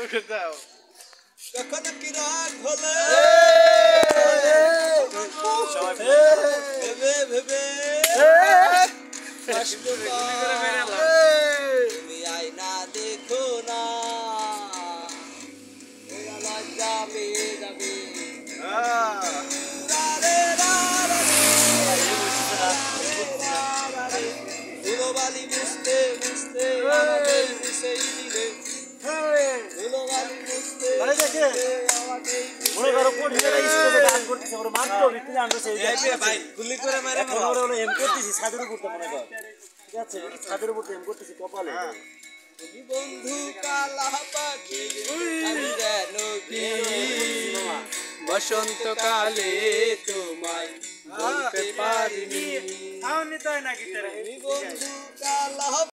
কখনো কি রাগ হলে ভেবে ভেবে কষ্ট তুমি আয়না দেখো না যাবে যাবে ধুলোবালি মুছতে মুছতে আমাকে মুছেই দিলে ধুলোবালি মুছতে মনে করো কোন স্টেজে গান করতেছে ওর মাত্র ভিতরে আমরা সেই ভাই গুলি করে মারে এখন ওরা হলো এম করতেছি ছাদের উপর মনে কর ঠিক আছে ছাদের উপর এম করতেছি কপালে তুমি বন্ধু কালা পাখি আমি যেন কি বসন্তকালে তোমায় বলতে পারিনি তাও নিতে হয় না গিটারে তুমি বন্ধু